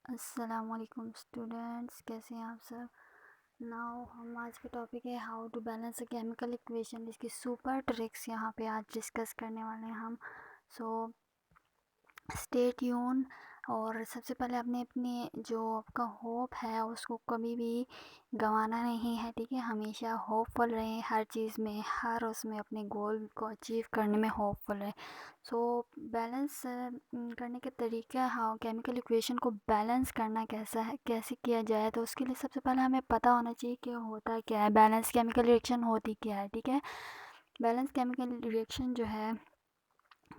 अस्सलामुअलैकुम स्टूडेंट्स, कैसे हैं आप सब। नाउ हम आज का टॉपिक है how to balance a chemical equation. इसकी सुपर ट्रिक्स यहाँ पे आज डिस्कस करने वाले हैं हम। So stay tune. और सबसे पहले आपने अपनी जो आपका होप है उसको कभी भी गंवाना नहीं है, ठीक है। हमेशा होपफुल रहें हर चीज़ में, हर उसमें अपने गोल को अचीव करने में होपफुल रहें। सो बैलेंस करने के तरीका, हाँ, केमिकल इक्वेशन को बैलेंस करना कैसा है, कैसे किया जाए, तो उसके लिए सबसे पहले हमें पता होना चाहिए कि होता क्या है, बैलेंस केमिकल रिएक्शन होती क्या है, ठीक है। बैलेंस केमिकल रिएक्शन जो है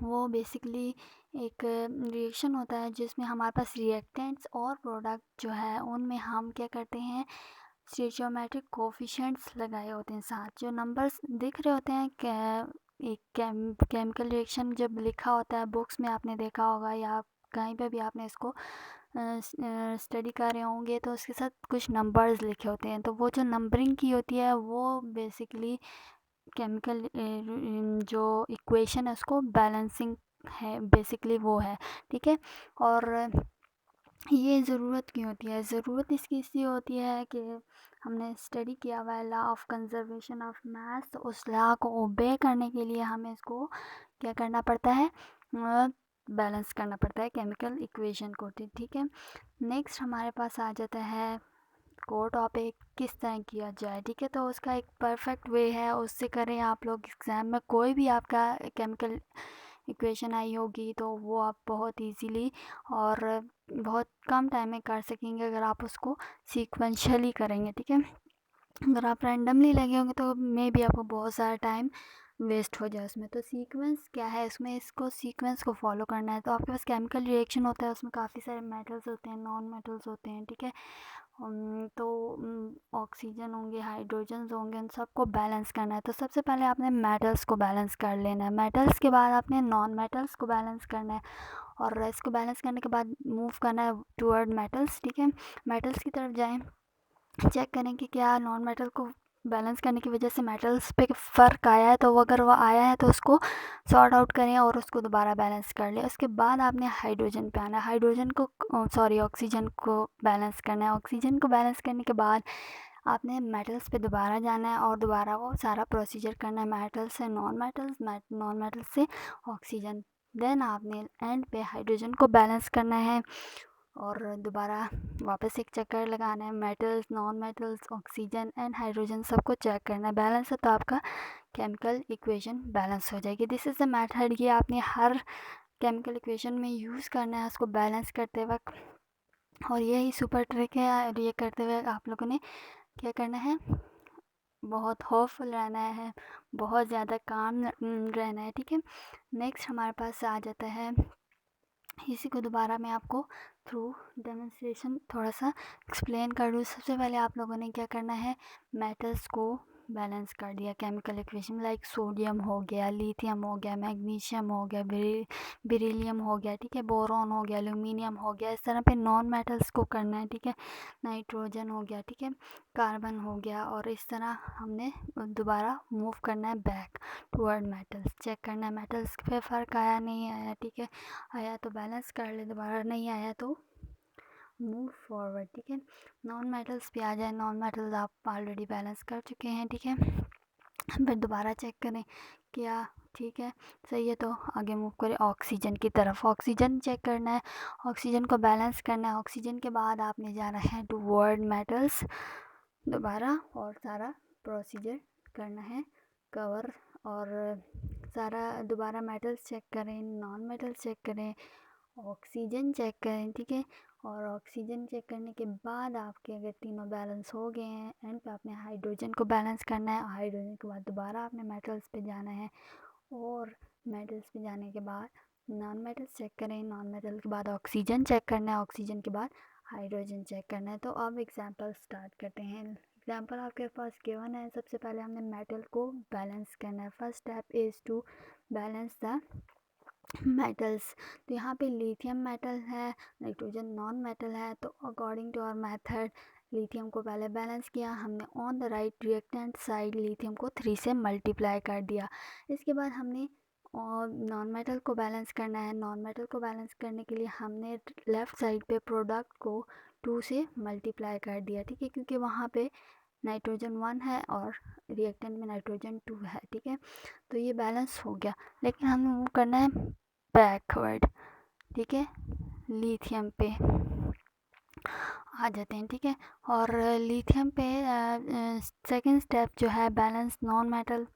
वो बेसिकली एक रिएक्शन होता है जिसमें हमारे पास रिएक्टेंट्स और प्रोडक्ट जो है उनमें हम क्या करते हैं, स्टोइचोमेट्रिक कोफिशिएंट्स लगाए होते हैं साथ। जो नंबर्स दिख रहे होते हैं एक केमिकल रिएक्शन जब लिखा होता है बुक्स में, आपने देखा होगा या कहीं पे भी आपने इसको स्टडी कर रहे होंगे तो उसके साथ कुछ नंबर्स लिखे होते हैं। तो वो जो नंबरिंग की होती है वो बेसिकली केमिकल जो इक्वेशन है उसको बैलेंसिंग है, बेसिकली वो है, ठीक है। और ये ज़रूरत क्यों होती है, ज़रूरत इसकी इसलिए होती है कि हमने स्टडी किया हुआ है law of conservation of mass, तो उस लॉ को ओबे करने के लिए हमें इसको क्या करना पड़ता है, बैलेंस करना पड़ता है केमिकल इक्वेशन को, ठीक है। नेक्स्ट हमारे पास आ जाता है को टॉपिक किस तरह किया जाए, ठीक है। तो उसका एक परफेक्ट वे है, उससे करें आप लोग एग्ज़ाम में कोई भी आपका केमिकल इक्वेशन आई होगी तो वो आप बहुत इजीली और बहुत कम टाइम में कर सकेंगे अगर आप उसको सीक्वेंशियली करेंगे, ठीक है। अगर आप रैंडमली लगे होंगे तो मे बी आपको बहुत सारा टाइम वेस्ट हो जाए उसमें। तो सीक्वेंस क्या है, इसमें इसको सीक्वेंस को फॉलो करना है। तो आपके पास केमिकल रिएक्शन होता है, उसमें काफ़ी सारे मेटल्स होते हैं, नॉन मेटल्स होते हैं, ठीक है। तो ऑक्सीजन होंगे, हाइड्रोजन्स होंगे, उन सबको बैलेंस करना है। तो सबसे पहले आपने मेटल्स को बैलेंस कर लेना है, मेटल्स के बाद आपने नॉन मेटल्स को बैलेंस करना है, और इसको बैलेंस करने के बाद मूव करना है टूवर्ड मेटल्स, ठीक है। मेटल्स की तरफ जाएं, चेक करें कि क्या नॉन मेटल को बैलेंस करने की वजह से मेटल्स पे फ़र्क आया है, तो वो अगर वो आया है तो उसको सॉर्ट आउट करें और उसको दोबारा बैलेंस कर लें। उसके बाद आपने हाइड्रोजन पे आना है, हाइड्रोजन को सॉरी ऑक्सीजन को बैलेंस करना है। ऑक्सीजन को बैलेंस करने के बाद आपने मेटल्स पे दोबारा जाना है और दोबारा वो सारा प्रोसीजर करना है, मेटल से नॉन मेटल्स, नॉन मेटल से ऑक्सीजन। देन आपने एंड पे हाइड्रोजन को बैलेंस करना है और दोबारा वापस एक चक्कर लगाना है, metals, non metals, oxygen and hydrogen सबको चेक करना है। बैलेंस है तो आपका केमिकल इक्वेशन बैलेंस हो जाएगी। दिस इज़ द मेथड, ये आपने हर केमिकल इक्वेशन में यूज़ करना है उसको बैलेंस करते वक्त, और यही सुपर ट्रिक है। और ये करते हुए आप लोगों ने क्या करना है, बहुत होपफुल रहना है, बहुत ज़्यादा काम रहना है, ठीक है। नेक्स्ट हमारे पास आ जाता है, इसी को दोबारा मैं आपको थ्रू डेमोन्स्ट्रेशन थोड़ा सा एक्सप्लेन कर दूँ। सबसे पहले आप लोगों ने क्या करना है, मेटल्स को बैलेंस कर दिया केमिकल इक्वेशन, लाइक सोडियम हो गया, लिथियम हो गया, मैग्नीशियम हो गया, बेरिलियम हो गया, ठीक है, बोरॉन हो गया, एल्यूमिनियम हो गया। इस तरह पे नॉन मेटल्स को करना है, ठीक है। नाइट्रोजन हो गया, ठीक है, कार्बन हो गया, और इस तरह हमने दोबारा मूव करना है बैक टूवर्ड मेटल्स। चेक करना है मेटल्स पे फ़र्क आया नहीं आया, ठीक है। आया तो बैलेंस कर ले दोबारा, नहीं आया तो मूव फॉरवर्ड, ठीक है। नॉन मेटल्स पे आ जाए, नॉन मेटल्स आप ऑलरेडी बैलेंस कर चुके हैं, ठीक है। फिर दोबारा चेक करें क्या ठीक है, सही है, तो आगे मूव करें ऑक्सीजन की तरफ। ऑक्सीजन चेक करना है, ऑक्सीजन को बैलेंस करना है। ऑक्सीजन के बाद आपने जाना है टूवर्ड मेटल्स दोबारा, और सारा प्रोसीजर करना है कवर, और सारा दोबारा मेटल्स चेक करें, नॉन मेटल्स चेक करें, ऑक्सीजन चेक करें, ठीक है। और ऑक्सीजन चेक करने के बाद आपके अगर तीनों बैलेंस हो गए हैं, एंड पे आपने हाइड्रोजन को बैलेंस करना है। हाइड्रोजन के बाद दोबारा आपने मेटल्स पे जाना है, और मेटल्स पे जाने के बाद नॉन मेटल्स चेक करें, नॉन मेटल के बाद ऑक्सीजन चेक करना है, ऑक्सीजन के बाद हाइड्रोजन चेक करना है। तो अब एग्जांपल स्टार्ट करते हैं। एग्जांपल आपके पास गिवन है। सबसे पहले हमने मेटल को बैलेंस करना है। First step is to balance the metals. तो यहाँ पे लिथियम मेटल है, नाइट्रोजन नॉन मेटल है। तो according to our method lithium को पहले बैलेंस किया हमने, on the right reactant side lithium को 3 से मल्टीप्लाई कर दिया। इसके बाद हमने और नॉन मेटल को बैलेंस करना है। नॉन मेटल को बैलेंस करने के लिए हमने लेफ़्ट साइड पे प्रोडक्ट को 2 से मल्टीप्लाई कर दिया, ठीक है, क्योंकि वहाँ पे नाइट्रोजन 1 है और रिएक्टेंट में नाइट्रोजन 2 है, ठीक है। तो ये बैलेंस हो गया, लेकिन हमें मूव करना है बैकवर्ड, ठीक है, लिथियम पे आ जाते हैं, ठीक है। और लिथियम पे सेकंड स्टेप जो है बैलेंस नॉन मेटल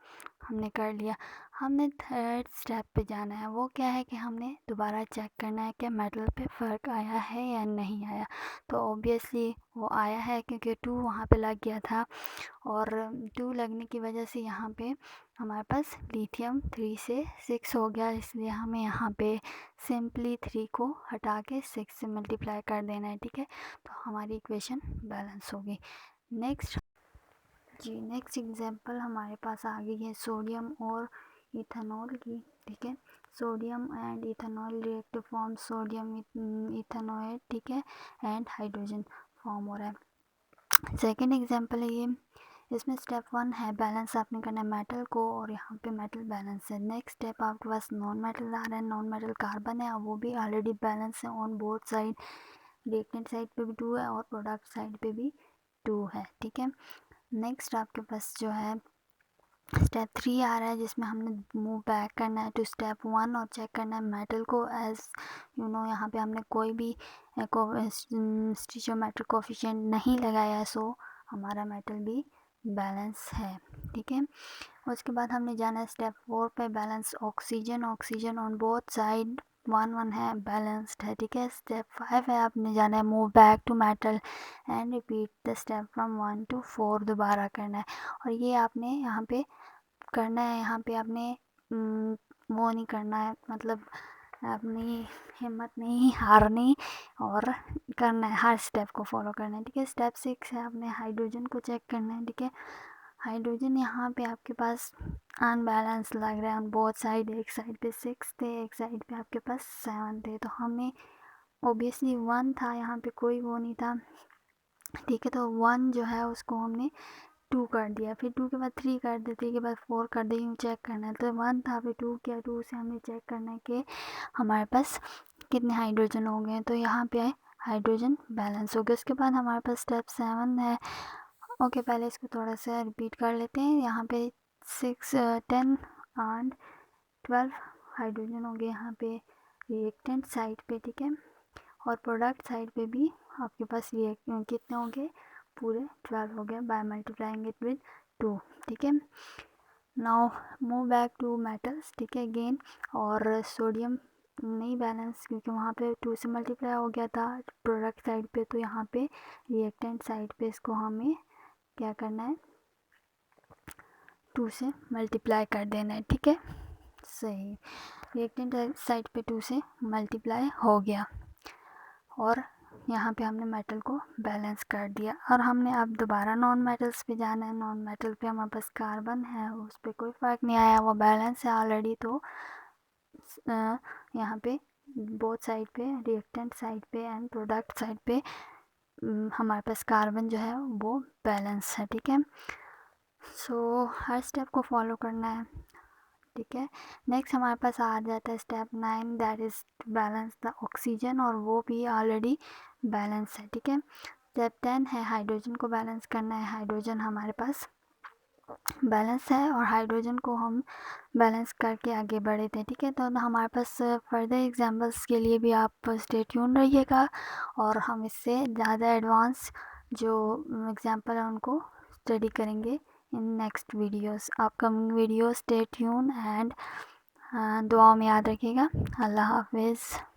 हमने कर लिया। हमने थर्ड स्टेप पे जाना है, वो क्या है कि हमने दोबारा चेक करना है कि मेटल पे फ़र्क आया है या नहीं आया। तो ऑब्वियसली वो आया है, क्योंकि 2 वहाँ पे लग गया था, और 2 लगने की वजह से यहाँ पे हमारे पास लिथियम 3 से 6 हो गया, इसलिए हमें यहाँ पे सिंपली 3 को हटा के 6 से मल्टीप्लाई कर देना है, ठीक है। तो हमारी इक्वेशन बैलेंस होगी। नेक्स्ट एग्जांपल हमारे पास आ गई है सोडियम और इथेनॉल की, ठीक है। Sodium and ethanol react form sodium ethanoate, ठीक है, एंड हाइड्रोजन फॉर्म हो रहा है। सेकेंड एग्जांपल है ये, इसमें स्टेप 1 है बैलेंस आपने करना है मेटल को, और यहाँ पे मेटल बैलेंस है। नेक्स्ट स्टेप आपके पास नॉन मेटल आ रहा है, नॉन मेटल कार्बन है और वो भी ऑलरेडी बैलेंस है on both side, reactant side पे भी 2 है और प्रोडक्ट साइड पे भी 2 है, ठीक है। नेक्स्ट आपके पास जो है स्टेप 3 आ रहा है, जिसमें हमने मूव बैक करना है टू स्टेप 1 और चेक करना है मेटल को। एज यू नो यहाँ पे हमने कोई भी स्टिचोमेट्रिक कोफिशिएंट नहीं लगाया, सो हमारा मेटल भी बैलेंस है, ठीक है। उसके बाद हमने जाना है स्टेप 4 पे, balance oxygen on both side 1-1 है, बैलेंस्ड है, ठीक है। स्टेप 5 है, आपने जाना है move back to metal and repeat the step from 1 to 4 दोबारा करना है। और ये आपने यहाँ पे करना है, यहाँ पे आपने वो नहीं करना है, मतलब अपनी हिम्मत नहीं हारनी और करना है, हर स्टेप को फॉलो करना है, ठीक है। स्टेप 6 है, आपने हाइड्रोजन को चेक करना है, ठीक है। हाइड्रोजन यहाँ पे आपके पास अनबैलेंस लग रहा है ऑन बोथ साइड, एक साइड पे 6 थे, एक साइड पे आपके पास 7 थे, तो हमें ऑब्वियसली 1 था, यहाँ पे कोई वो नहीं था, ठीक है। तो 1 जो है उसको हमने 2 कर दिया, फिर 2 के बाद 3 कर दिया, 3 के बाद 4 कर दिया, यूँ चेक करना है। तो 1 था, फिर 2 किया, 2 से हमने चेक करना है कि हमारे पास कितने हाइड्रोजन हो गए, तो यहाँ पे हाइड्रोजन बैलेंस हो गया। उसके बाद हमारे पास स्टेप 7 है। ओके, पहले इसको थोड़ा सा रिपीट कर लेते हैं। यहाँ पे 6 10 एंड 12 हाइड्रोजन हो गए यहाँ पे रिएक्टेंट साइड पे, ठीक है। और प्रोडक्ट साइड पे भी आपके पास कितने हो गए, पूरे 12 हो गए बाय मल्टीप्लाइंग इट विद 2, ठीक है। Now move back to metals, ठीक है, अगेन। और सोडियम नहीं बैलेंस, क्योंकि वहाँ पे 2 से मल्टीप्लाई हो गया था प्रोडक्ट साइड पे, तो यहाँ पे रिएक्टेंट साइड पे इसको हमें क्या करना है, 2 से मल्टीप्लाई कर देना है, ठीक है। सही, रिएक्टेंट साइड पे 2 से मल्टीप्लाई हो गया, और यहाँ पे हमने मेटल को बैलेंस कर दिया। और हमने अब दोबारा नॉन मेटल्स पे जाना है। नॉन मेटल पे हमारे पास कार्बन है, उस पर कोई फ़र्क नहीं आया, वो बैलेंस है ऑलरेडी। तो यहाँ पे बोथ साइड पे, रिएक्टेंट साइड पे एंड प्रोडक्ट साइड पे हमारे पास कार्बन जो है वो बैलेंस है, ठीक है। सो हर स्टेप को फॉलो करना है, ठीक है। नेक्स्ट हमारे पास आ जाता है step 9, that is balance the oxygen, और वो भी ऑलरेडी बैलेंस है, ठीक है। स्टेप 10 है हाइड्रोजन को बैलेंस करना है। हाइड्रोजन हमारे पास बैलेंस है, और हाइड्रोजन को हम बैलेंस करके आगे बढ़े थे, ठीक है। तो हमारे पास फर्दर एग्जांपल्स के लिए भी आप स्टे ट्यून रहिएगा, और हम इससे ज़्यादा एडवांस जो एग्जांपल है उनको स्टडी करेंगे in next videos, upcoming video. Stay tune and दुआओं में याद रखिएगा। अल्लाह हाफिज़।